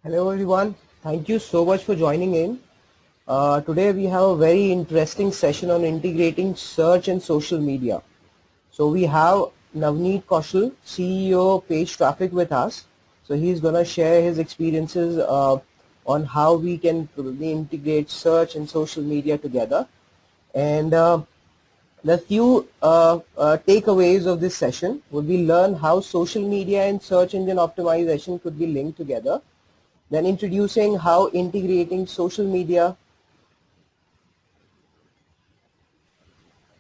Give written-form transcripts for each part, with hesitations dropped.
Hello everyone, thank you so much for joining in. Today we have a very interesting session on integrating search and social media. So we have Navneet Kaushal, CEO of PageTraffic with us. So he's going to share his experiences on how we can probably integrate search and social media together. And the few takeaways of this session would be learn how social media and search engine optimization could be linked together. Then introducing how integrating social media.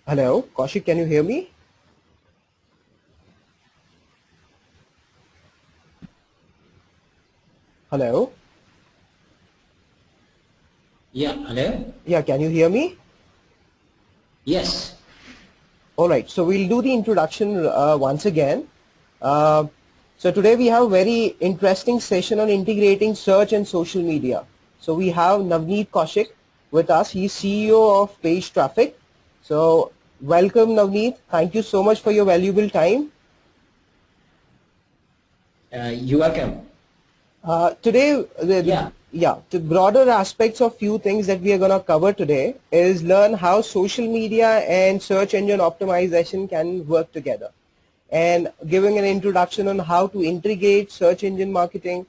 Hello, Kaushik, can you hear me? Hello? Yeah, hello? Yeah, can you hear me? Yes. All right, so we'll do the introduction once again. So today we have a very interesting session on integrating search and social media. So we have Navneet Kaushal with us. He's CEO of PageTraffic. So welcome Navneet. Thank you so much for your valuable time. You're welcome. Today, the broader aspects of few things that we are going to cover today is learn how social media and search engine optimization can work together, and giving an introduction on how to integrate search engine marketing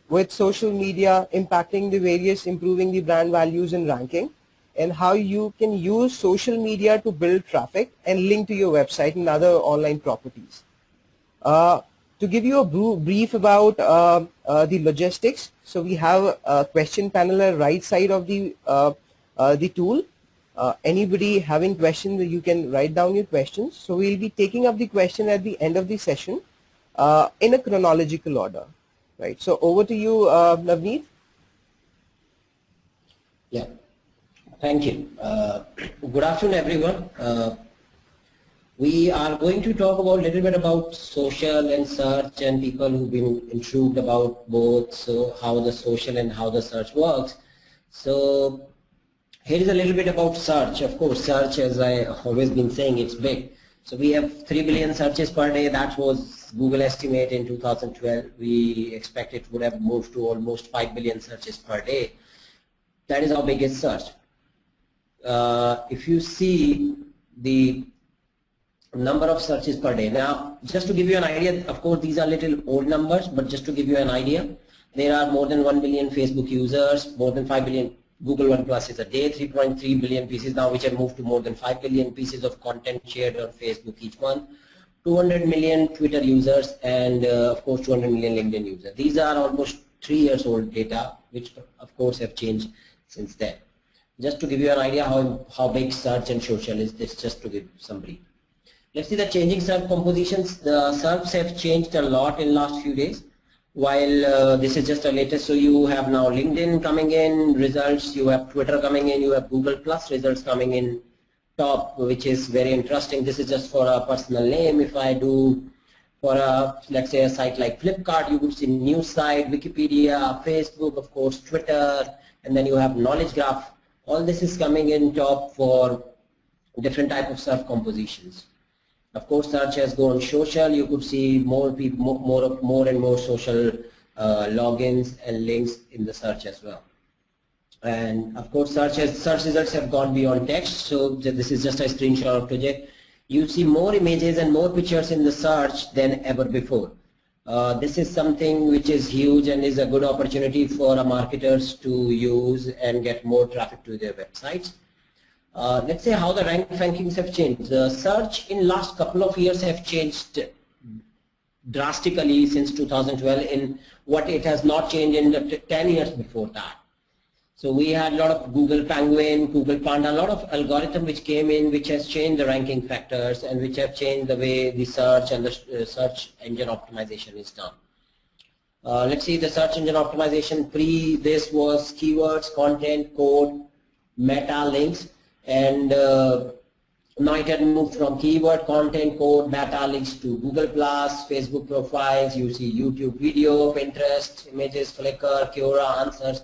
with social media, impacting the various, improving the brand values and ranking, and how you can use social media to build traffic and link to your website and other online properties. To give you a brief about the logistics, so we have a question panel at the right side of the tool. Anybody having questions, you can write down your questions. So we'll be taking up the question at the end of the session in a chronological order. Right. So over to you, Navneet. Yeah. Thank you. Good afternoon, everyone. We are going to talk about a little bit about social and search, and people who've been intrigued about both, so how the social and how the search works. So here is a little bit about search. Of course, search, as I always been saying, it's big. So we have 3 billion searches per day. That was Google estimate in 2012. We expect it would have moved to almost 5 billion searches per day. That is how big is search. If you see the number of searches per day. Now, just to give you an idea, of course, these are little old numbers, but just to give you an idea, there are more than 1 billion Facebook users, more than 5 billion Google One Pluses a day, 3.3 billion pieces now, which have moved to more than 5 billion pieces of content shared on Facebook each month, 200 million Twitter users, and of course 200 million LinkedIn users. These are almost 3 years old data, which of course have changed since then. Just to give you an idea how big search and social is, this just to give some brief. Let's see the changing SERP compositions. The SERPs have changed a lot in last few days. While this is just the latest, so you have now LinkedIn coming in results, you have Twitter coming in, you have Google Plus results coming in top, which is very interesting. This is just for a personal name. If I do for a, let's say, a site like Flipkart, you would see news site, Wikipedia, Facebook, of course, Twitter, and then you have knowledge graph. All this is coming in top for different type of SERP compositions. Of course, search has gone social. You could see more people, more and more social logins and links in the search as well. And of course, search results have gone beyond text. So this is just a screenshot of project. You see more images and more pictures in the search than ever before. This is something which is huge and is a good opportunity for marketers to use and get more traffic to their websites. Let's say how the rankings have changed. The search in last couple of years have changed drastically since 2012 in what it has not changed in the 10 years before that. So we had a lot of Google Penguin, Google Panda, a lot of algorithm which came in, which has changed the ranking factors and which have changed the way the search and the search engine optimization is done. Let's see the search engine optimization. Pre this was keywords, content, code, meta links. And now it had moved from keyword, content, code, meta links to Google Plus, Facebook profiles, you see YouTube video, Pinterest, images, Flickr, Quora, answers.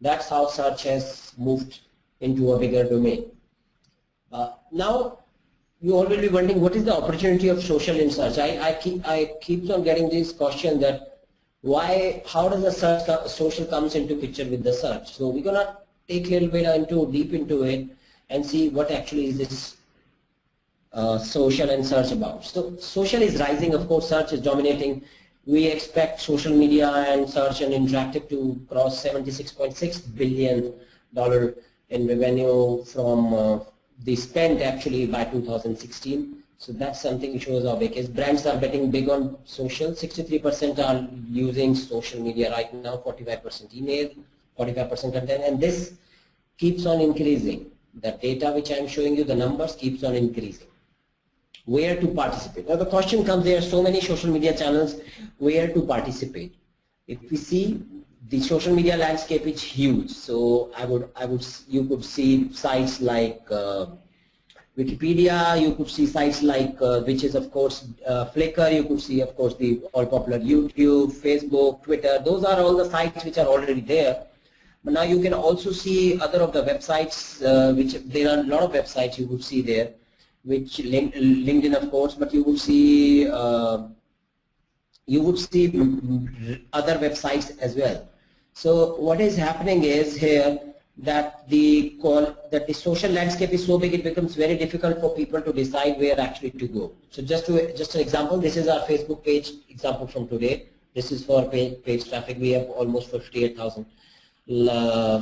That's how search has moved into a bigger domain. Now you already be wondering what is the opportunity of social in search. I keep on getting this question that How does the social comes into picture with the search? So we're gonna take a little bit deep into it and see what actually is this social and search about. So social is rising, of course, search is dominating. We expect social media and search and interactive to cross $76.6 billion in revenue from the spend actually by 2016. So that's something which shows how big is. Brands are betting big on social. 63% are using social media right now, 45% email, 45% content, and this keeps on increasing. The data which I'm showing you, the numbers keeps on increasing. Where to participate? Now the question comes, there are so many social media channels, where to participate? If we see, the social media landscape is huge. So you could see sites like Wikipedia, you could see sites like, which is of course Flickr, you could see of course the all popular YouTube, Facebook, Twitter, those are all the sites which are already there. But now you can also see other of the websites, which there are a lot of websites you would see there, which LinkedIn of course, but you would see other websites as well. So what is happening is here that the social landscape is so big, it becomes very difficult for people to decide where actually to go. So just an example, this is our Facebook page example from today. This is for PageTraffic. We have almost 58,000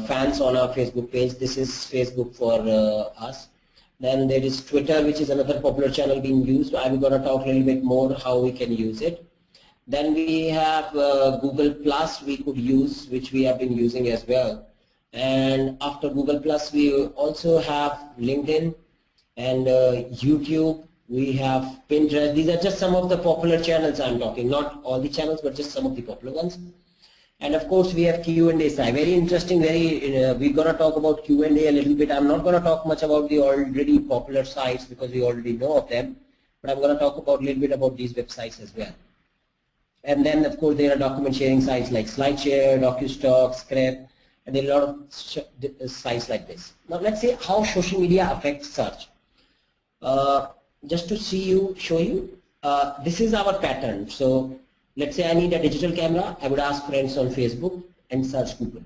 fans on our Facebook page. This is Facebook for us. Then there is Twitter, which is another popular channel being used. I'm going to talk a little bit more how we can use it. Then we have Google Plus we could use, which we have been using as well. And after Google Plus, we also have LinkedIn and YouTube. We have Pinterest. These are just some of the popular channels I'm talking, not all the channels, but just some of the popular ones. And of course, we have Q&A side. Very interesting. We're going to talk about Q&A a little bit. I'm not going to talk much about the already popular sites because we already know of them. But I'm going to talk about a little bit about these websites as well. And then, of course, there are document sharing sites like SlideShare, DocuStock, Script, and there are a lot of sites like this. Now, let's see how social media affects search. Just to show you, this is our pattern. So, let's say I need a digital camera. I would ask friends on Facebook and search Google.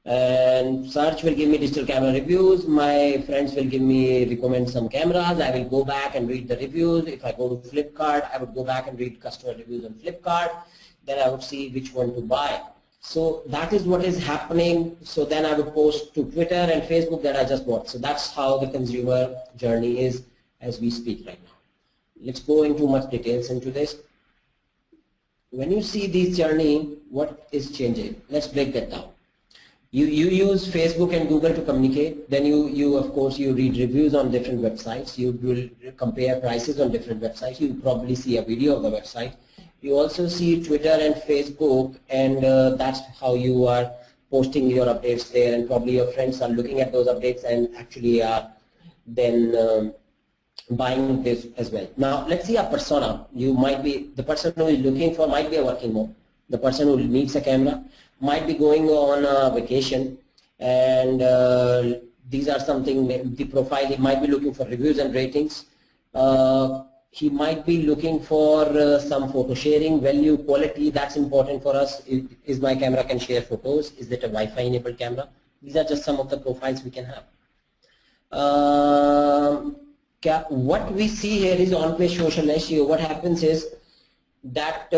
And search will give me digital camera reviews. My friends will recommend some cameras. I will go back and read the reviews. If I go to Flipkart, I would go back and read customer reviews on Flipkart. Then I would see which one to buy. So that is what is happening. So then I would post to Twitter and Facebook that I just bought. So that's how the consumer journey is as we speak right now. Let's go into much details into this. When you see this journey, what is changing? Let's break that down. You use Facebook and Google to communicate. Then you of course you read reviews on different websites. You will compare prices on different websites. You probably see a video of the website. You also see Twitter and Facebook, and that's how you are posting your updates there, and probably your friends are looking at those updates and actually are then buying this as well. Now let's see a persona. You might be the person who is looking for, might be a working mom. The person who needs a camera might be going on a vacation, and these are something, the profile, he might be looking for reviews and ratings. He might be looking for some photo sharing, value, quality. That's important for us. Is my camera can share photos? Is it a Wi-Fi enabled camera? These are just some of the profiles we can have. What we see here is on-page social SEO. What happens is that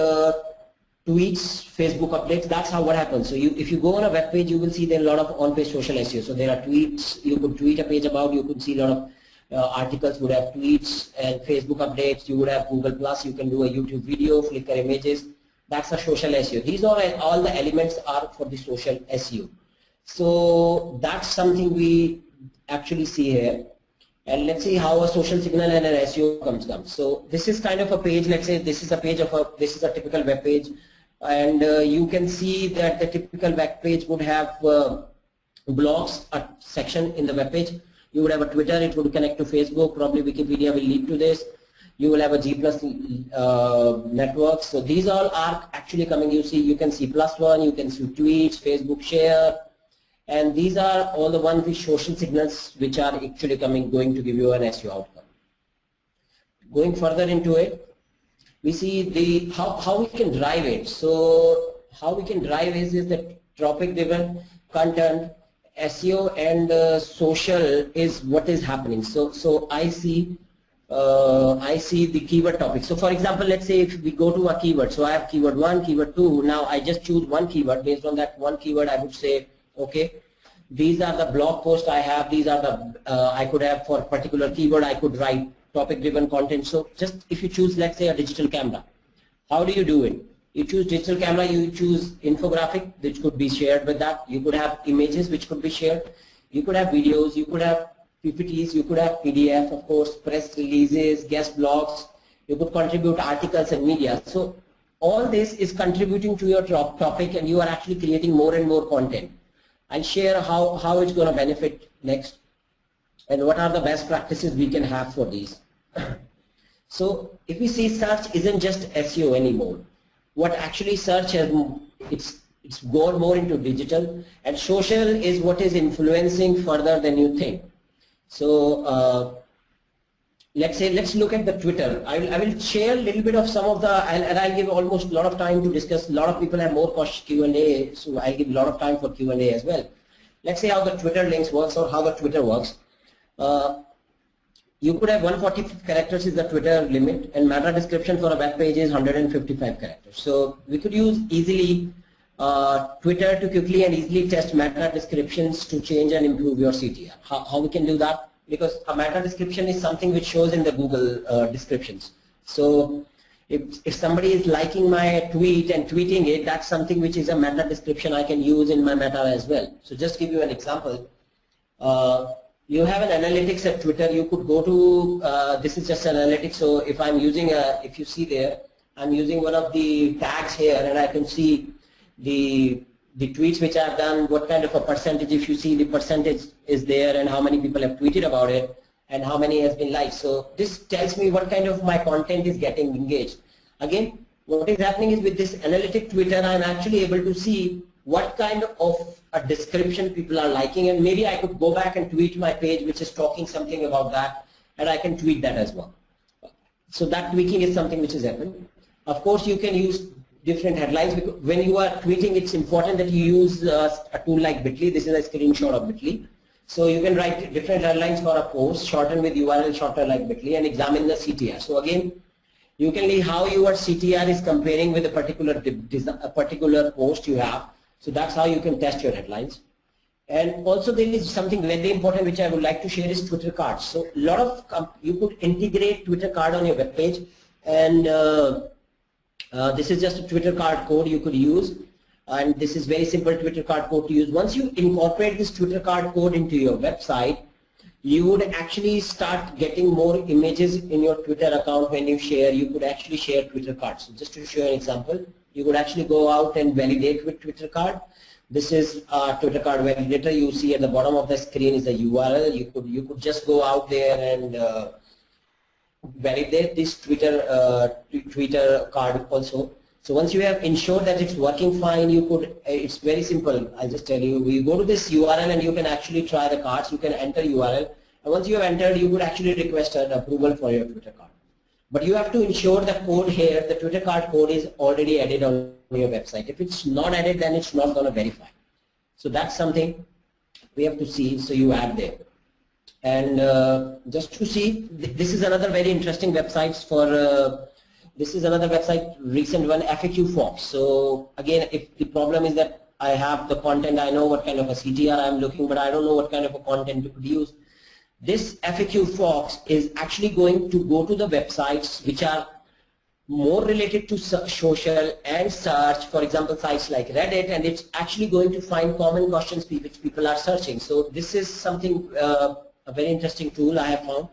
tweets, Facebook updates, that's how what happens. So if you go on a web page, you will see there are a lot of on-page social SEO. So there are tweets, you could tweet a page about, you could see a lot of articles would have tweets and Facebook updates, you would have Google Plus, you can do a YouTube video, Flickr images. That's a social SEO. These are all the elements are for the social SEO. So that's something we actually see here. And let's see how a social signal and an SEO comes. So this is kind of a page. Let's say this is a page of this is a typical web page, and you can see that the typical web page would have blogs, a section in the web page. You would have a Twitter, it would connect to Facebook, probably Wikipedia will lead to this. You will have a G+ network. So these all are actually coming. You can see +1, you can see tweets, Facebook share, and these are all the ones with social signals which are actually going to give you an SEO outcome. Going further into it, we see how we can drive it. So how we can drive is that topic driven content, SEO and social is what is happening. So I see the keyword topic. So for example, let's say if we go to a keyword, so I have keyword 1, keyword 2. Now I just choose one keyword. Based on that one keyword, I would say, okay, these are the blog posts I have. These are the I could have for particular keyword. I could write topic driven content. So just if you choose, let's say, a digital camera, how do you do it? You choose digital camera, you choose infographic, which could be shared with that. You could have images which could be shared. You could have videos, you could have PPTs, you could have PDF, of course, press releases, guest blogs. You could contribute articles and media. So all this is contributing to your topic, and you are actually creating more and more content. I'll share how it's going to benefit next and what are the best practices we can have for these. So if we see, search isn't just SEO anymore. What actually search has, it's gone more into digital, and social is what is influencing further than you think. So let's look at the Twitter. I will share a little bit of some of the, and I'll give almost a lot of time to discuss. A lot of people have more Q&A, so I'll give a lot of time for Q&A as well. Let's see how the Twitter links works or how the Twitter works. You could have 140 characters is the Twitter limit, and meta description for a web page is 155 characters. So we could use easily Twitter to quickly and easily test meta descriptions to change and improve your CTR. How we can do that? Because a meta description is something which shows in the Google descriptions. So if somebody is liking my tweet and tweeting it, that's something which is a meta description I can use in my meta as well. So just give you an example. You have an analytics at Twitter. You could go to, this is just analytics. So if I'm using if you see there, I'm using one of the tags here, and I can see the tweets which I've done, what kind of a percentage. If you see, the percentage is there and how many people have tweeted about it and how many has been liked. So this tells me what kind of my content is getting engaged. Again, what is happening is with this analytic Twitter, I'm actually able to see what kind of a description people are liking, and maybe I could go back and tweet my page which is talking something about that, and I can tweet that as well. So that tweaking is something which is happening. Of course, you can use different headlines, because when you are tweeting, it's important that you use a tool like Bitly. This is a screenshot of Bitly. So you can write different headlines for a post, shorten with URL shorter like Bitly, and examine the CTR. So again, you can see how your CTR is comparing with a particular post you have. So that's how you can test your headlines. And also there is something very important which I would like to share is Twitter cards. So a lot of you could integrate Twitter card on your web page, and this is just a Twitter card code you could use, and this is very simple Twitter card code to use. Once you incorporate this Twitter card code into your website, you would actually start getting more images in your Twitter account. When you share, you could actually share Twitter cards. So just to show an example, you could actually go out and validate with Twitter card. This is a Twitter card validator. You see at the bottom of the screen is a URL. You could just go out there and validate this Twitter card also. So once you have ensured that it's working fine, you could, it's very simple. I'll just tell you, you go to this URL and you can actually try the cards. You can enter URL, and once you have entered, you could actually request an approval for your Twitter card. But you have to ensure the code here, the Twitter card code, is already added on your website. If it's not added, then it's not going to verify. So that's something we have to see. So you add there. And just to see, this is another very interesting website for, this is another website, recent one, FAQ Fox. So again, if the problem is that I have the content, I know what kind of a CTR I'm looking, but I don't know what kind of a content to produce. This FAQ Fox is actually going to go to the websites which are more related to social and search, for example, sites like Reddit, and it's actually going to find common questions which people are searching. So this is something, a very interesting tool I have found.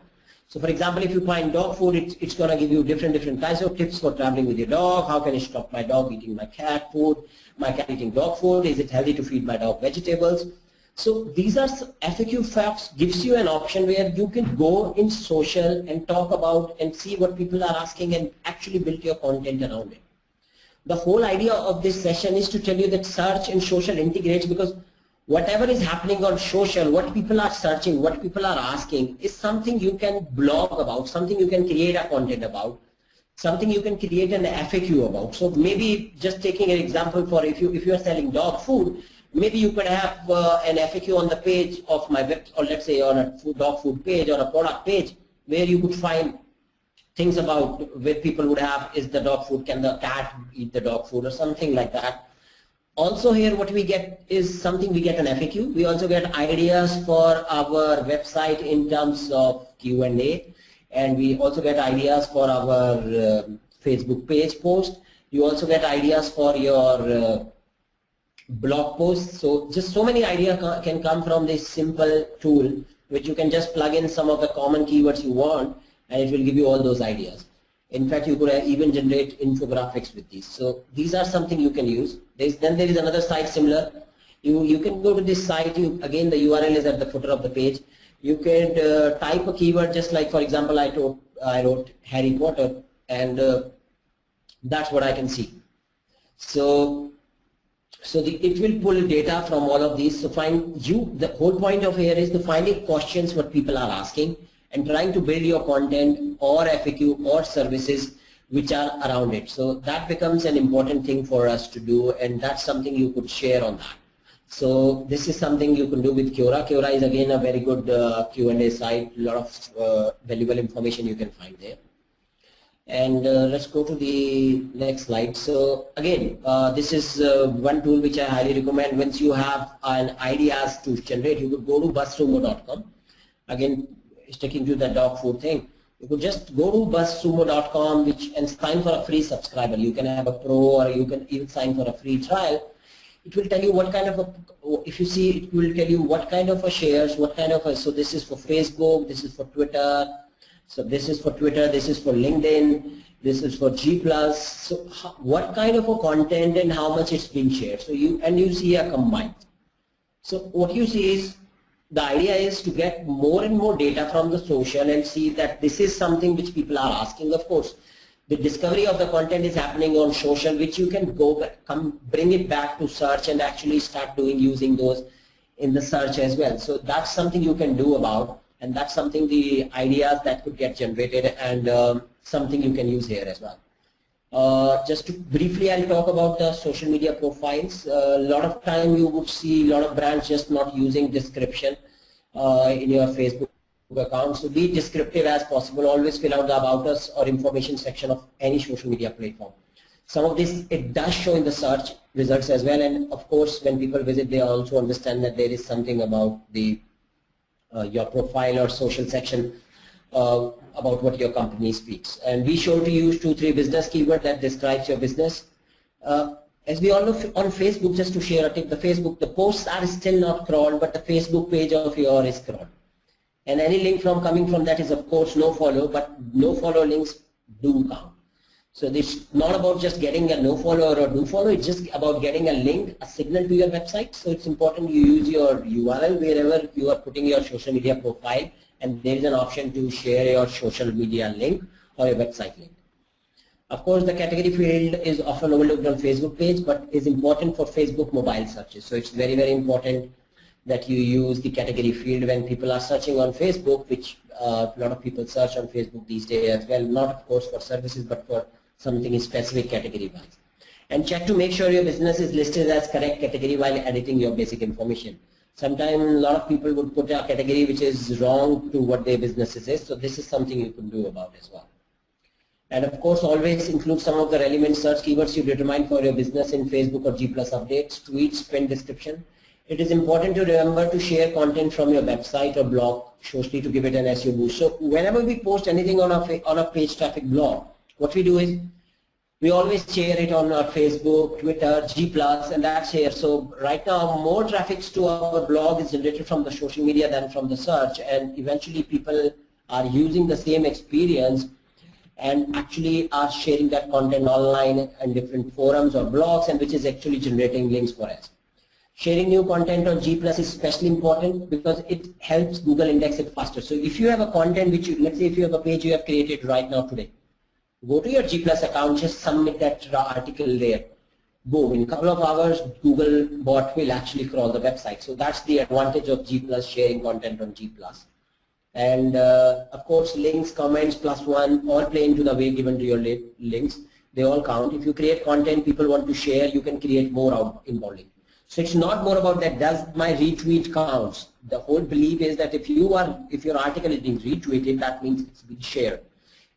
So for example, if you find dog food, it's going to give you different types of tips for traveling with your dog. How can I stop my dog eating my cat food, my cat eating dog food? Is it healthy to feed my dog vegetables? So these are FAQ Facts, gives you an option where you can go in social and talk about and see what people are asking and actually build your content around it. The whole idea of this session is to tell you that search and social integrates, because whatever is happening on social, what people are searching, what people are asking is something you can blog about, something you can create a content about. something you can create an FAQ about. So maybe just taking an example for if you are selling dog food, maybe you could have an FAQ on the page of my web, or let's say on a dog food page or a product page, where you could find things about where people would have, is the dog food, can the cat eat the dog food, or something like that. Also here what we get is something, we get an FAQ. We also get ideas for our website in terms of Q&A, and we also get ideas for our Facebook page post. You also get ideas for your blog posts. So just so many ideas can come from this simple tool, which you can just plug in some of the common keywords you want, and it will give you all those ideas. In fact, you could even generate infographics with these. So these are something you can use. Then there is another site similar. You can go to this site. Again, the URL is at the footer of the page. You can type a keyword, just like, for example, I wrote Harry Potter, and that's what I can see. So it will pull data from all of these. So the whole point of here is to finding questions what people are asking, and trying to build your content or FAQ or services which are around it. So that becomes an important thing for us to do, and that's something you could share on that. So this is something you can do with Quora. Quora is again a very good Q&A site, a lot of valuable information you can find there. And let's go to the next slide. So again, this is one tool which I highly recommend. Once you have an ideas to generate, you could go to buzzsumo.com. Again, sticking to the dog food thing, you could just go to buzzsumo.com and sign for a free subscriber. You can have a pro, or you can even sign for a free trial. It will tell you what kind of if you see, it will tell you what kind of a shares, what kind of a, so this is for Facebook, this is for Twitter, so this is for Twitter, this is for LinkedIn, this is for G+. So what kind of a content and how much it's been shared. So you see a combined. So what you see is, the idea is to get more and more data from the social and see that this is something which people are asking. Of course, the discovery of the content is happening on social, which you can bring it back to search and actually start using those in the search as well. So that's something you can do about, and that's something, the ideas that could get generated, and something you can use here as well. Just to briefly, I'll talk about the social media profiles. A lot of time you would see a lot of brands just not using description in your Facebook account. So be descriptive as possible. Always fill out the about us or information section of any social media platform. Some of this, it does show in the search results as well, and of course when people visit, they also understand that there is something about the your profile or social section about what your company speaks. And be sure to use 2-3 business keywords that describes your business. As we all know, on Facebook, just to share a tip, the posts are still not crawled, but the Facebook page of yours is crawled. And any link coming from that is of course no follow, but no follow links do count. So it's not about just getting a no follow or a do follow, it's just about getting a link, a signal to your website. So it's important you use your URL wherever you are putting your social media profile, and there is an option to share your social media link or your website link. Of course, the category field is often overlooked on Facebook page, but is important for Facebook mobile searches. So it's very, very important that you use the category field when people are searching on Facebook, which a lot of people search on Facebook these days as well, not of course for services, but for something specific category wise. And check to make sure your business is listed as correct category while editing your basic information. Sometimes a lot of people would put a category which is wrong to what their business is, so this is something you can do about as well. And of course, always include some of the relevant search keywords you determine for your business in Facebook or G+ updates, tweets, print description. It is important to remember to share content from your website or blog socially to give it an SEO boost. So whenever we post anything on a page traffic blog, what we do is we always share it on our Facebook, Twitter, G+, and that's here. So right now, more traffic to our blog is generated from the social media than from the search, and eventually people are using the same experience and actually are sharing that content online and different forums or blogs, and which is actually generating links for us. Sharing new content on G+ is especially important because it helps Google index it faster. So if you have a content which let's say if you have a page you have created right now today, go to your G+ account, just submit that article there. Boom, in a couple of hours, Google bot will actually crawl the website. So that's the advantage of G+ sharing content on G+. And of course, links, comments, +1 all play into the way given to your links. They all count. If you create content people want to share, you can create more inbound link. So it's not more about that does my retweet counts. The whole belief is that if your article is being retweeted, that means it's being shared.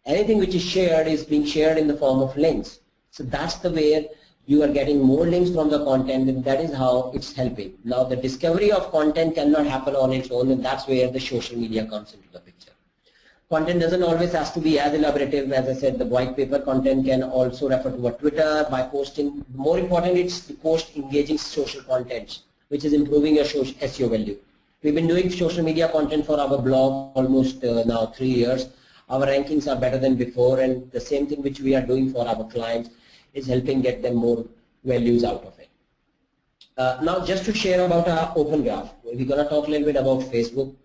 Anything which is shared is being shared in the form of links. So that's the way you are getting more links from the content, and that is how it's helping. Now the discovery of content cannot happen on its own, and that's where the social media comes into the picture. Content doesn't always have to be as elaborative. As I said, the white paper content can also refer to a Twitter by posting. More important, it's to post engaging social content, which is improving your SEO value. We've been doing social media content for our blog almost now 3 years. Our rankings are better than before, and the same thing which we are doing for our clients is helping get them more values out of it. Now just to share about our open graph, we're going to talk a little bit about Facebook.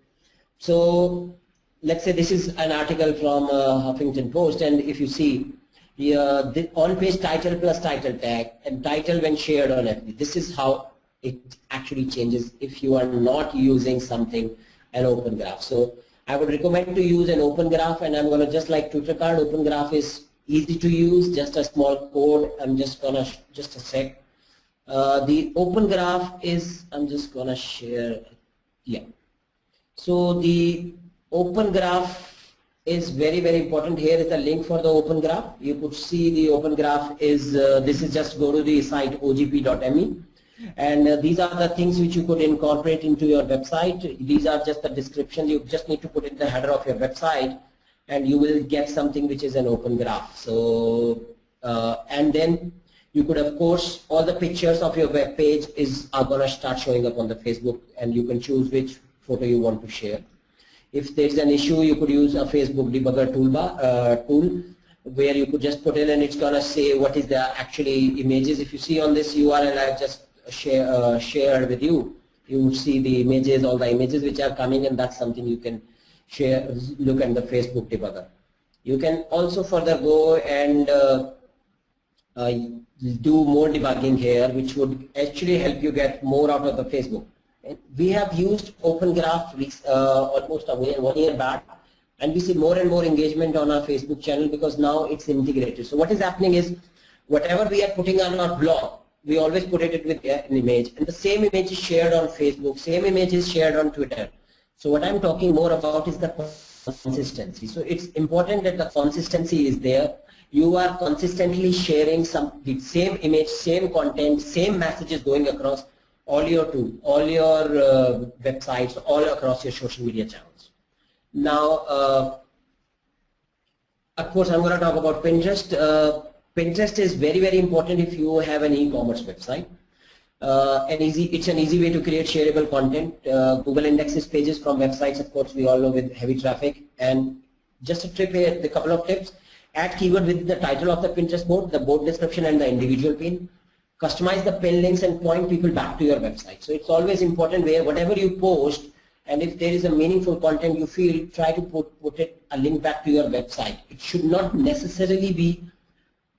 So let's say this is an article from Huffington Post, and if you see the on-page title plus title tag, and title when shared on FB, this is how it actually changes if you are not using something, an open graph. So I would recommend to use an open graph, and I'm going to just like Twitter card, open graph is easy to use, just a small code. I'm just going to, just a sec. The open graph is, I'm just going to share, yeah. So the open graph is very, very important. Here is the link for the open graph. You could see the open graph is, this is just go to the site ogp.me. And these are the things which you could incorporate into your website. These are just the description. You just need to put in the header of your website, and you will get something which is an open graph. So, and then you could, of course, all the pictures of your web page are going to start showing up on the Facebook, and you can choose which photo you want to share. If there is an issue, you could use a Facebook Debugger tool, where you could just put in, and it's going to say what is the actually images. If you see on this URL I just shared with you, you would see the images, all the images which are coming, and that's something you can share, look at the Facebook Debugger. You can also further go and do more debugging here, which would actually help you get more out of the Facebook. And we have used Open Graph almost 1 year back, and we see more and more engagement on our Facebook channel because now it's integrated. So what is happening is, whatever we are putting on our blog, we always put it with an image, and the same image is shared on Facebook, same image is shared on Twitter. So what I'm talking more about is the consistency. So it's important that the consistency is there. You are consistently sharing the same image, same content, same messages going across all your websites, all across your social media channels. Now, of course, I'm going to talk about Pinterest. Pinterest is very, very important if you have an e-commerce website. It's an easy way to create shareable content. Google indexes pages from websites, of course, we all know, with heavy traffic. And just a tip here, a couple of tips. Add keyword with the title of the Pinterest board, the board description, and the individual pin. Customize the pin links and point people back to your website. So it's always important where whatever you post, and if there is a meaningful content you feel, try to put a link back to your website. It should not necessarily be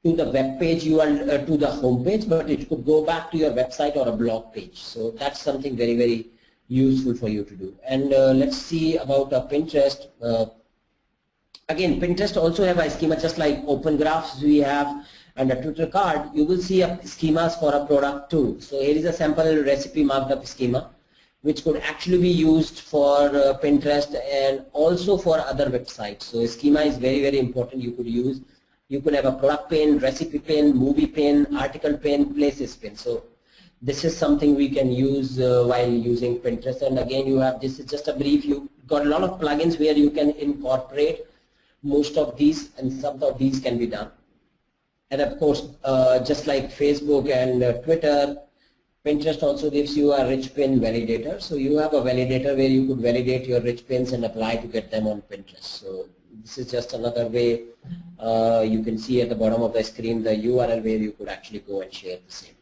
to the web page to the home page, but it could go back to your website or a blog page. So that's something very, very useful for you to do. And let's see about Pinterest. Again, Pinterest also have a schema, just like open graphs we have and a Twitter card. You will see schemas for a product too. So here is a sample recipe marked up schema, which could actually be used for Pinterest and also for other websites. So a schema is very, very important. You could use. You could have a product pin, recipe pin, movie pin, article pin, places pin. So this is something we can use while using Pinterest. And again, you have, this is just a brief. You've got a lot of plugins where you can incorporate most of these, and some of these can be done. And of course, just like Facebook and Twitter, Pinterest also gives you a rich pin validator. So you have a validator where you could validate your rich pins and apply to get them on Pinterest. So this is just another way. You can see at the bottom of the screen the URL where you could actually go and share the same.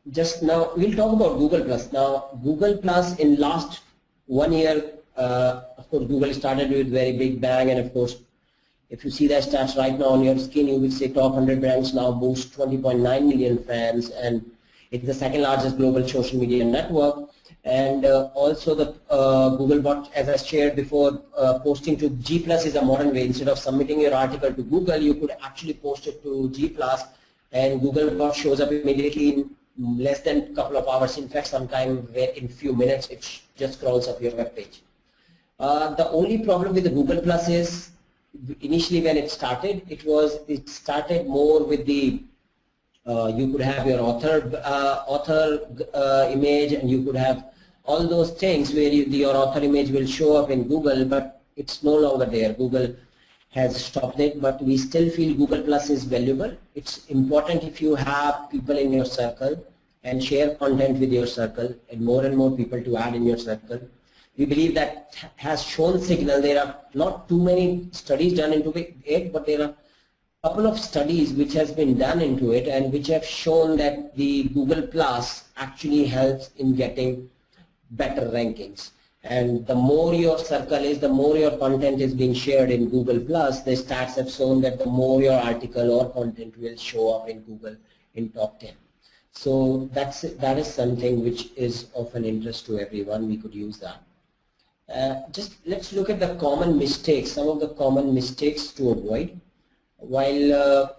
Just now we'll talk about Google Plus. Now Google Plus in last 1 year, of course Google started with very big bang, and of course if you see the stats right now on your screen, you will say top 100 brands now boast 20.9 million fans, and it's the second largest global social media network. And also the Google bot, as I shared before, posting to G+ is a modern way. Instead of submitting your article to Google, you could actually post it to G+, and Google bot shows up immediately in less than a couple of hours. In fact, sometime in few minutes it just crawls up your web page. The only problem with the Google Plus is, initially when it started, it started more with the you could have your author image, and you could have all those things where your author image will show up in Google, but it's no longer there. Google has stopped it, but we still feel Google Plus is valuable. It's important if you have people in your circle and share content with your circle, and more people to add in your circle. We believe that has shown signal. There are not too many studies done into it, but there are a couple of studies which has been done into it, and which have shown that the Google Plus actually helps in getting better rankings. And the more your circle is, the more your content is being shared in Google Plus. The stats have shown that the more your article or content will show up in Google in top 10. So that is something which is of an interest to everyone. We could use that. Just let's look at the common mistakes, some of the common mistakes to avoid. While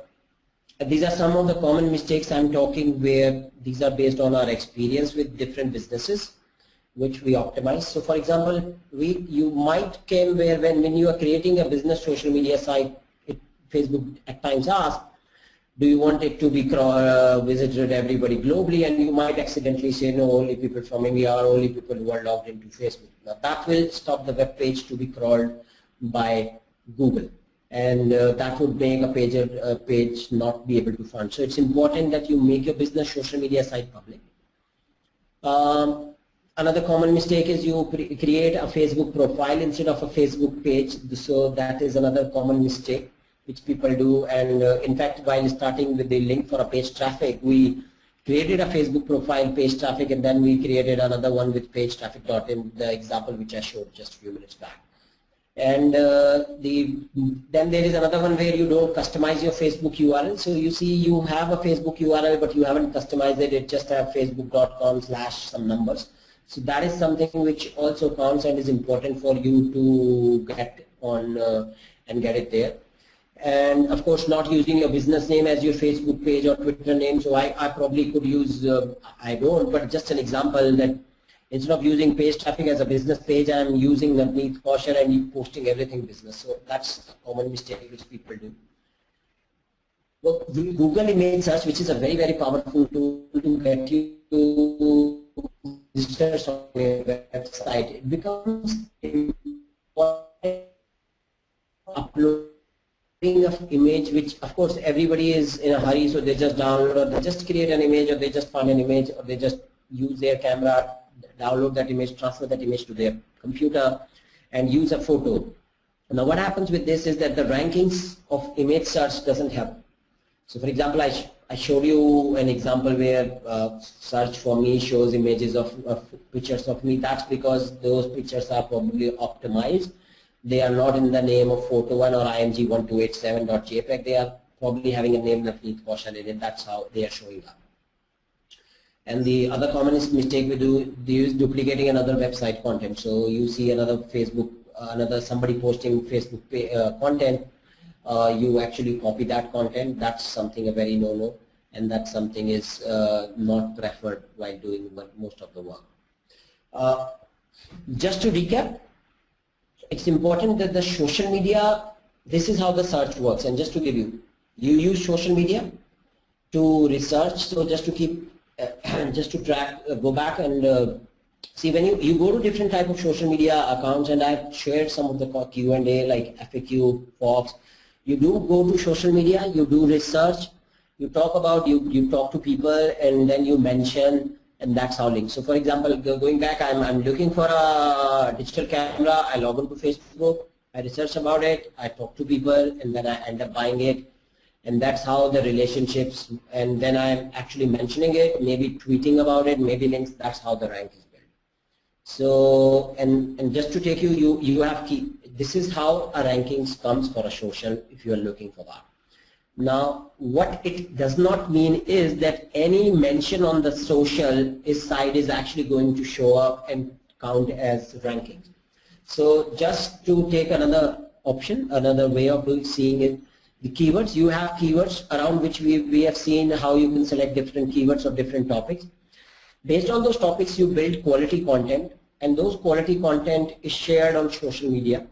these are some of the common mistakes I'm talking, where these are based on our experience with different businesses which we optimize. So for example, you might came where when you are creating a business social media site, Facebook at times asks, do you want it to be visited everybody globally? And you might accidentally say no, only people from India or only people who are logged into Facebook. Now that will stop the web page to be crawled by Google, and that would make a page not be able to fund. So it's important that you make your business social media site public. Another common mistake is you create a Facebook profile instead of a Facebook page. So that is another common mistake which people do. And in fact, while starting with the link for a PageTraffic, we created a Facebook profile, PageTraffic, and then we created another one with PageTraffic.in, the example which I showed just a few minutes back. And then there is another one where you don't customize your Facebook URL. So you see you have a Facebook URL, but you haven't customized it. It just have facebook.com/some numbers. So that is something which also counts and is important for you to get on and get it there. And of course, not using your business name as your Facebook page or Twitter name. So I probably could use, I don't, but just an example that instead of using PageTraffic as a business page, I'm using Navneet Kaushal and posting everything business. So that's a common mistake which people do. Well, the Google image search, which is a very powerful tool to get you to visitors on your website, it becomes important uploading of image, which of course everybody is in a hurry, so they just download, or they just create an image, or they just find an image, or they just use their camera, download that image, transfer that image to their computer, and use a photo. Now what happens with this is that the rankings of image search doesn't help. So for example, I showed you an example where search for me shows images of pictures of me. That's because those pictures are probably optimized. They are not in the name of photo1 or img1287.jpg. They are probably having a name Navneet Kaushal in it. That's how they are showing up. And the other common mistake we do is duplicating another website content. So you see another Facebook, somebody posting Facebook content, you actually copy that content. That's something a very no-no, and that's something is not preferred while doing most of the work. Just to recap, it's important that the social media, this is how the search works. And just to give you use social media to research. So just to keep just to track, go back and see when you go to different type of social media accounts, and I've shared some of the Q&A like FAQ, Fox. You do go to social media, you do research, you talk about, you talk to people, and then you mention, and that's how links. So for example, going back, I'm looking for a digital camera, I log into Facebook, I research about it, I talk to people, and then I end up buying it. And that's how the relationships, and then I'm actually mentioning it, maybe tweeting about it, maybe links. That's how the rank is built. So, and just to take you have key, this is how a rankings comes for a social if you are looking for that. Now, what it does not mean is that any mention on the social side is actually going to show up and count as rankings. So just to take another option, another way of seeing it, the keywords, you have keywords around which we have seen how you can select different keywords of different topics. Based on those topics, you build quality content, and those quality content is shared on social media,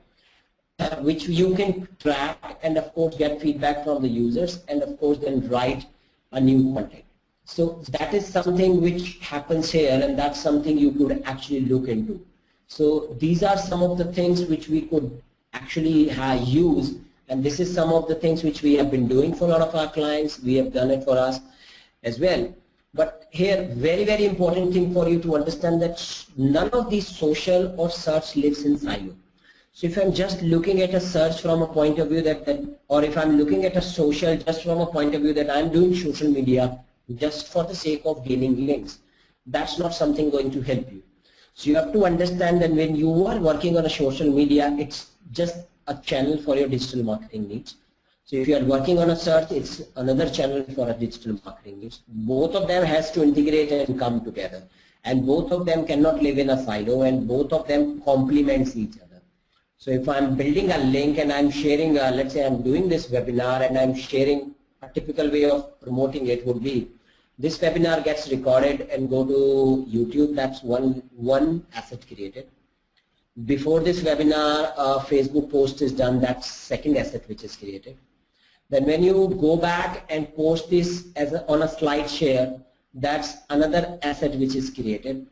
which you can track and of course get feedback from the users, and of course then write a new content. So that is something which happens here, and that's something you could actually look into. So these are some of the things which we could actually use, and this is some of the things which we have been doing for a lot of our clients. We have done it for us as well. But here, very, very important thing for you to understand that none of these social or search lives in silo. So if I'm just looking at a search from a point of view or if I'm looking at a social just from a point of view that I'm doing social media just for the sake of gaining links, that's not something going to help you. So you have to understand that when you are working on a social media, it's just a channel for your digital marketing needs. So if you are working on a search, it's another channel for a digital marketing needs. Both of them has to integrate and come together, and both of them cannot live in a silo, and both of them complements each other. So if I'm building a link and I'm sharing, let's say I'm doing this webinar and I'm sharing, a typical way of promoting it would be, this webinar gets recorded and go to YouTube. That's one asset created. Before this webinar, a Facebook post is done. That's second asset which is created. Then when you go back and post this on a slide share, that's another asset which is created.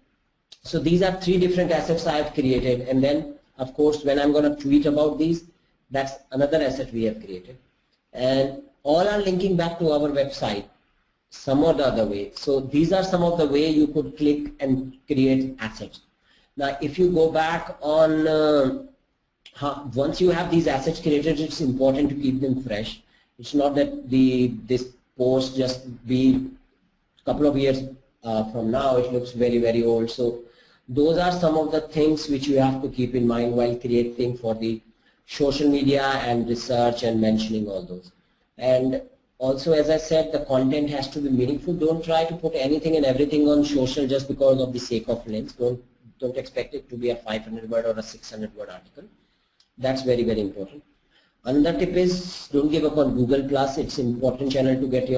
So these are three different assets I have created, and then of course when I'm going to tweet about these, that's another asset we have created, and all are linking back to our website some or the other way. So these are some of the way you could click and create assets. Now if you go back on once you have these assets created, it's important to keep them fresh. It's not that this post just be a couple of years from now, it looks very, very old. So those are some of the things which you have to keep in mind while creating for the social media and research and mentioning all those. And also, as I said, the content has to be meaningful. Don't try to put anything and everything on social just because of the sake of links. Don't expect it to be a 500-word or a 600-word article. That's very, very important. Another tip is don't give up on Google+. It's an important channel to get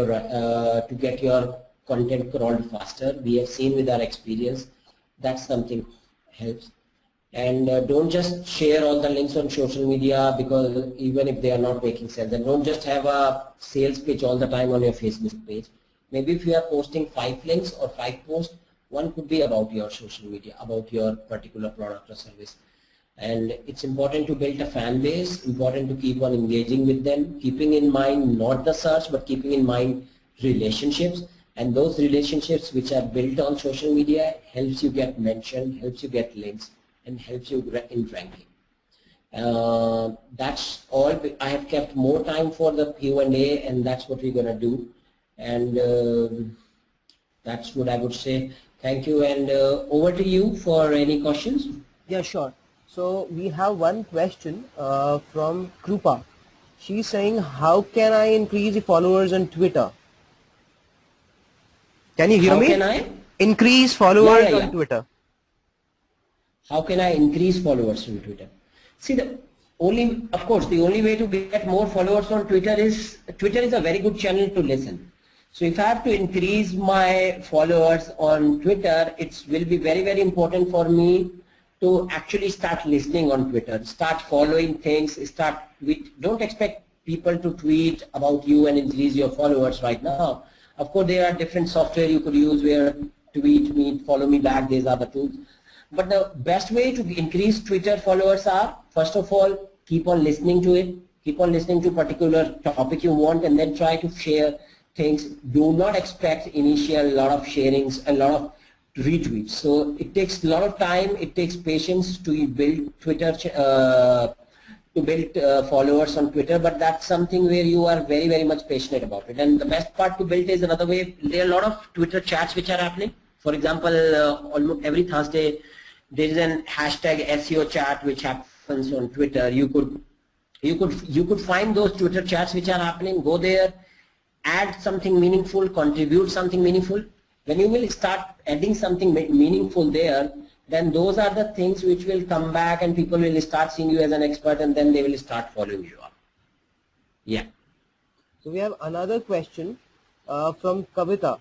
your content crawled faster. We have seen with our experience that something helps. And don't just share all the links on social media, because even if they are not making sense, and don't just have a sales pitch all the time on your Facebook page. Maybe if you are posting 5 links or 5 posts, one could be about your social media, about your particular product or service. And it's important to build a fan base, important to keep on engaging with them, keeping in mind not the search, but keeping in mind relationships. And those relationships which are built on social media helps you get mentioned, helps you get links, and helps you in ranking. That's all. I have kept more time for the Q&A, and that's what we're going to do. And that's what I would say. Thank you, and over to you for any questions. Yeah, sure. So we have one question from Krupa. She's saying, how can I increase the followers on Twitter? Can you hear me? How can I increase followers on Twitter? How can I increase followers on Twitter? See, of course, the only way to get more followers on Twitter is a very good channel to listen. So if I have to increase my followers on Twitter, it will be very, very important for me to actually start listening on Twitter, start following things, don't expect people to tweet about you and increase your followers right now. Of course, there are different software you could use where tweet me, follow me back, these are the tools. But the best way to increase Twitter followers are, first of all, keep on listening to it, keep on listening to a particular topic you want, and then try to share things. Do not expect initial lot of sharings, a lot of retweets. So it takes a lot of time, it takes patience to build Twitter, followers on Twitter, but that's something where you are very, very much passionate about it. And the best part to build is another way. There are a lot of Twitter chats which are happening. For example, almost every Thursday there is an hashtag SEO chat which happens on Twitter. You could find those Twitter chats which are happening, go there, add something meaningful, contribute something meaningful. When you will start adding something meaningful there, then those are the things which will come back and people will start seeing you as an expert, and then they will start following you up. Yeah. So we have another question from Kavita.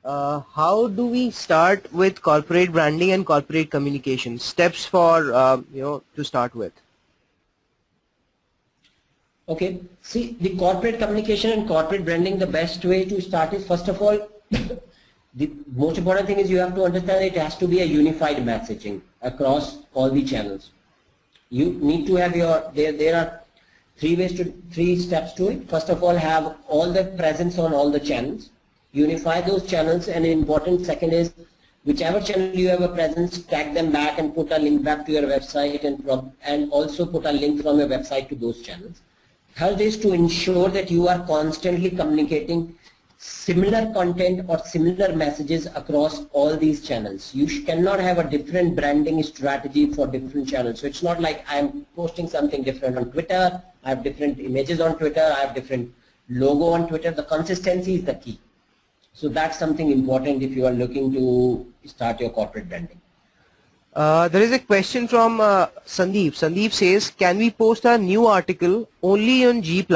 How do we start with corporate branding and corporate communication? Steps for to start with. Okay. See, the corporate communication and corporate branding, the best way to start is, first of all, the most important thing is you have to understand it has to be a unified messaging across all the channels. You need to have your, there are three steps to it. First of all, have all the presence on all the channels. Unify those channels, and an important second is whichever channel you have a presence, tag them back and put a link back to your website, and also put a link from your website to those channels. Third is to ensure that you are constantly communicating similar content or similar messages across all these channels. You cannot have a different branding strategy for different channels. So it's not like I'm posting something different on Twitter, I have different images on Twitter, I have different logo on Twitter. The consistency is the key. So that's something important if you are looking to start your corporate branding. There is a question from Sandeep. Sandeep says, can we post a new article only on G+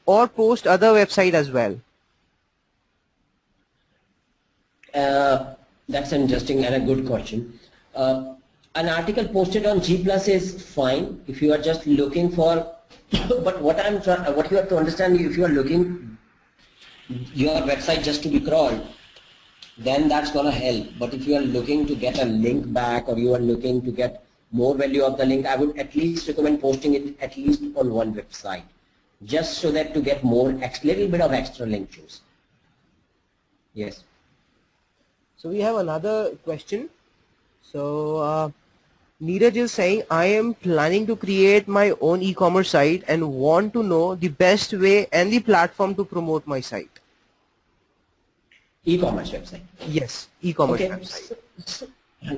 or post other website as well? That's an interesting and a good question. An article posted on G+ is fine if you are just looking for, but what you have to understand, if you are looking your website just to be crawled, then that's going to help. But if you are looking to get a link back, or you are looking to get more value of the link, I would at least recommend posting it at least on one website, just so that to get more, little bit of extra link juice. Yes. So we have another question. So Neeraj is saying, I am planning to create my own e-commerce site and want to know the best way and the platform to promote my site. E-commerce website. Yes, e-commerce okay. website.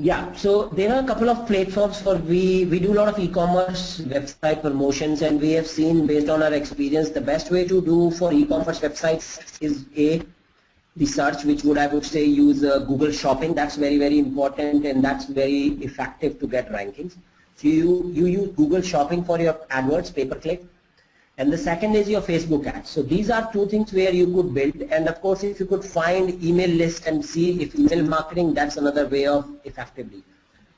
Yeah, so there are a couple of platforms for we do a lot of e-commerce website promotions, and we have seen, based on our experience, the best way to do for e-commerce websites is the search, which I would say use Google Shopping. That's very, very important, and that's very effective to get rankings. So you use Google Shopping for your AdWords, pay-per-click. And the second is your Facebook ads. So these are two things where you could build, and of course if you could find email list and see if email marketing, that's another way of effectively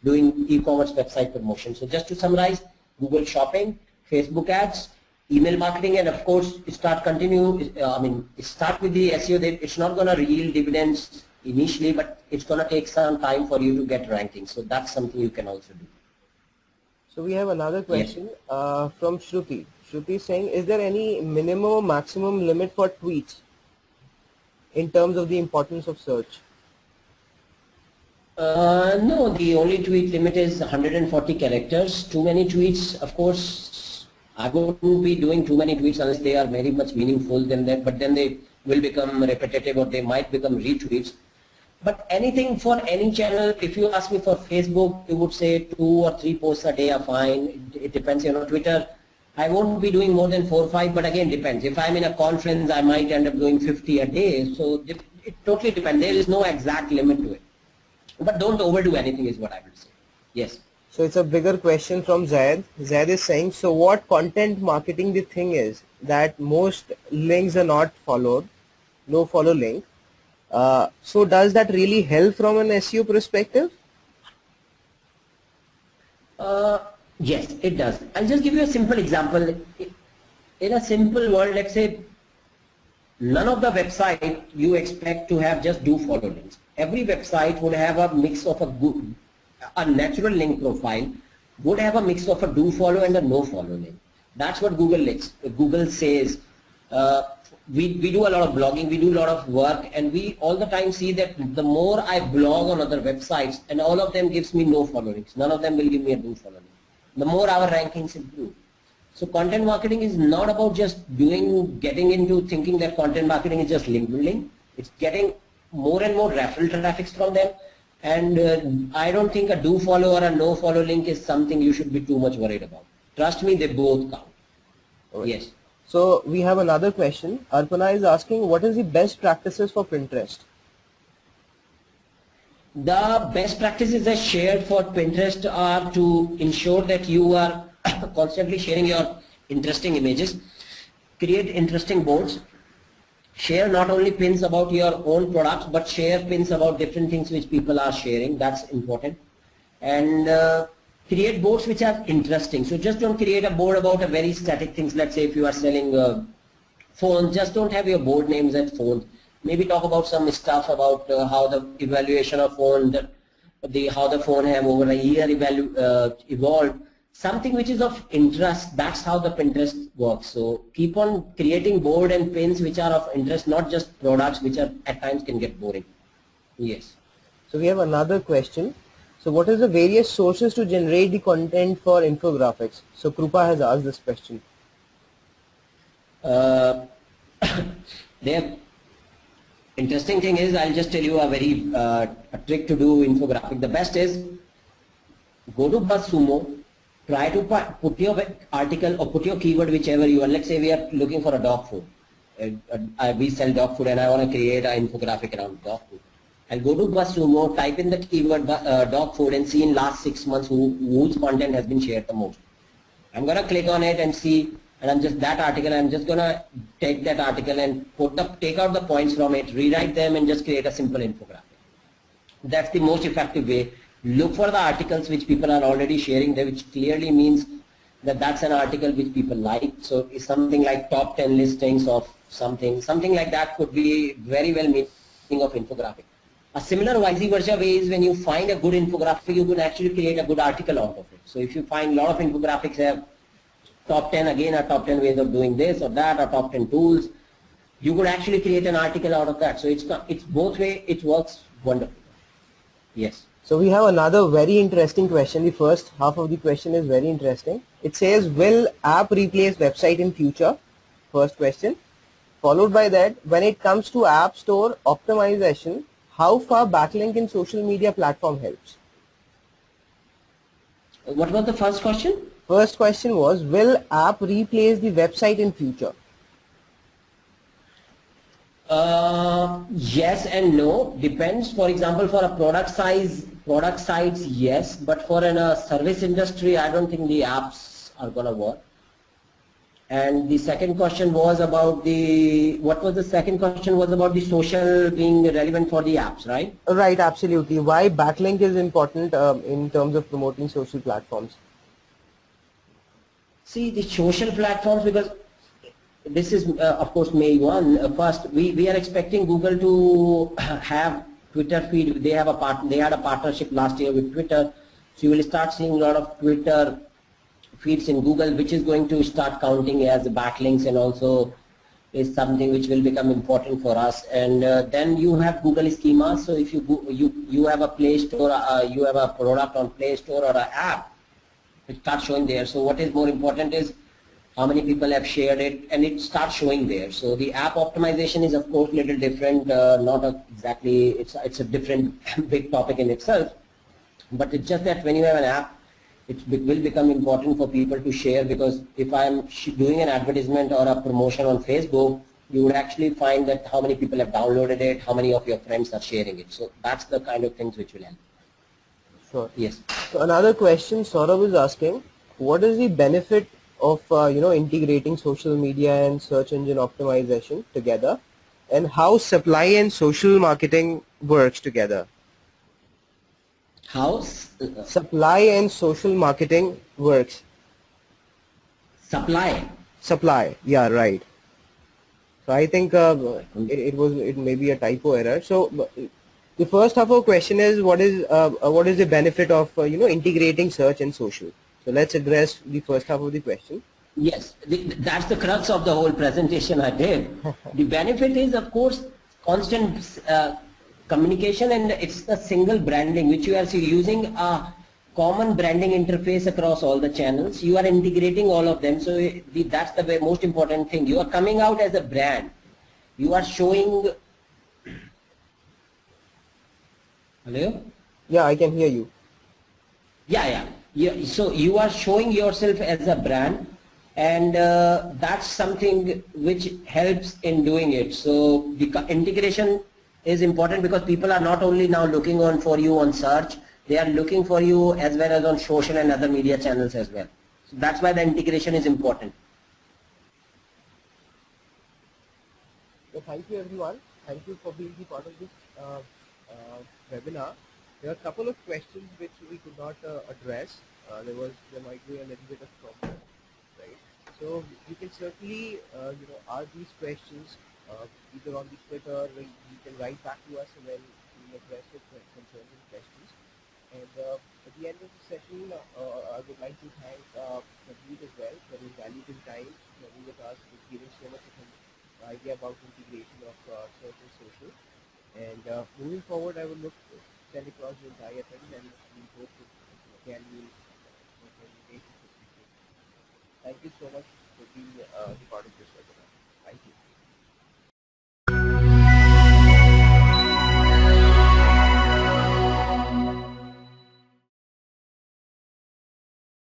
doing e-commerce website promotion. So just to summarize, Google Shopping, Facebook ads, email marketing, and of course start with the SEO. It's not going to yield dividends initially, but it's going to take some time for you to get rankings. So that's something you can also do. So we have another question from Shruti. Shruti is saying, is there any minimum or maximum limit for tweets in terms of the importance of search? No, the only tweet limit is 140 characters. Too many tweets, of course, I won't be doing too many tweets unless they are very much meaningful, but then they will become repetitive, or they might become retweets. But anything for any channel, if you ask me for Facebook, you would say 2 or 3 posts a day are fine. It depends, Twitter, I won't be doing more than 4 or 5, but again depends. If I'm in a conference, I might end up doing 50 a day. So it totally depends. There is no exact limit to it. But don't overdo anything is what I would say. Yes. So it's a bigger question from Zaid. Zaid is saying, so what content marketing the thing is that most links are not followed, no follow link. So does that really help from an SEO perspective? Yes, it does. I'll just give you a simple example. In a simple world, let's say none of the website you expect to have just do follow links. Every website would have a mix of a natural link profile, would have a mix of a do follow and a no follow link. That's what Google says. We do a lot of blogging, we do a lot of work, and we all the time see that the more I blog on other websites, and all of them gives me no follow links, none of them will give me a do follow link, the more our rankings improve. So content marketing is not about just getting into thinking that content marketing is just link building. It's getting more and more referral traffic from them, and I don't think a do follow or a no follow link is something you should be too much worried about. Trust me, they both count. Okay. Yes. So we have another question. Arpana is asking, what is the best practices for Pinterest? The best practices that shared for Pinterest are to ensure that you are constantly sharing your interesting images, create interesting boards, share not only pins about your own products, but share pins about different things which people are sharing. That's important. And create boards which are interesting. So just don't create a board about a very static things. Let's say if you are selling phones, just don't have your board names as phones. Maybe talk about some stuff about how the evaluation of phone, how the phone have over a year evolved. Something which is of interest. That's how the Pinterest works. So keep on creating board and pins which are of interest, not just products which are at times can get boring. Yes. So we have another question. So what is the various sources to generate the content for infographics? So Krupa has asked this question. The interesting thing is, I'll just tell you a very a trick to do infographic. The best is go to BuzzSumo, try to put your article or put your keyword whichever you want. Let's say we are looking for a dog food. We sell dog food and I want to create an infographic around dog food. I'll go to BuzzSumo, type in the keyword dog food and see in last 6 months whose content has been shared the most. I'm going to click on it and see, and I'm just going to take that article and take out the points from it, rewrite them and just create a simple infographic. That's the most effective way. Look for the articles which people are already sharing, which clearly means that that's an article which people like. So it's something like top 10 listings of something like that could be very well meaning of infographic. A similar vice versa way is when you find a good infographic, you can actually create a good article out of it. So if you find a lot of infographics have top 10, again are top 10 ways of doing this or that, or top 10 tools, you could actually create an article out of that. So it's both way, it works wonderfully. Yes. So we have another very interesting question. The first half of the question is very interesting. It says, will app replace website in future? First question. Followed by that, when it comes to app store optimization, how far backlink in social media platform helps? What was the first question? First question was, will app replace the website in future? Yes and no. Depends. For example, for a product sites, yes. But for a service industry, I don't think the apps are going to work. And the second question was about what was the second question was about the social being relevant for the apps, right? Right, absolutely. Why backlink is important in terms of promoting social platforms? See, the social platforms, because this is of course May 1. First, we are expecting Google to have Twitter feed. They had a partnership last year with Twitter. So you will start seeing a lot of Twitter feeds in Google, which is going to start counting as backlinks, and also is something which will become important for us. And then you have Google schema. So if you have a Play Store, you have a product on Play Store or an app, it starts showing there. So what is more important is how many people have shared it, and it starts showing there. So the app optimization is of course a little different, exactly, it's a different big topic in itself, but it's just that when you have an app, it will become important for people to share, because if I'm doing an advertisement or a promotion on Facebook, you would actually find that how many people have downloaded it, how many of your friends are sharing it. So that's the kind of things which will help. Sure. Yes. So another question Saurabh is asking, what is the benefit of integrating social media and search engine optimization together, and how supply and social marketing works together? How supply and social marketing works. Supply, yeah, right. So I think it may be a typo error. So the first half of the question is, what is the benefit of integrating search and social? So let's address the first half of the question. Yes, that's the crux of the whole presentation I did. The benefit is, of course, constant communication, and it's the single branding which you are using a common branding interface across all the channels. You are integrating all of them. So that's the most important thing. You are coming out as a brand. You are showing. Hello? Yeah, I can hear you. Yeah. So you are showing yourself as a brand. and that's something which helps in doing it. So the integration is important because people are not only now looking on for you on search, they are looking for you as well as on social and other media channels as well. So that's why the integration is important. So thank you everyone. Thank you for being the part of this webinar. There are a couple of questions which we could not address. There might be a little bit of problem, right? So you can certainly ask these questions either on the Twitter, or you can write back to us and then we'll address your concerns and questions. And at the end of the session, I would like to thank Navneet as well for his valuable time sharing with us, with giving so much of an idea about integration of search and social. And moving forward, I will look to send across the entire thing, and we hope to can be Thank you so much for being the part of this webinar. Thank you.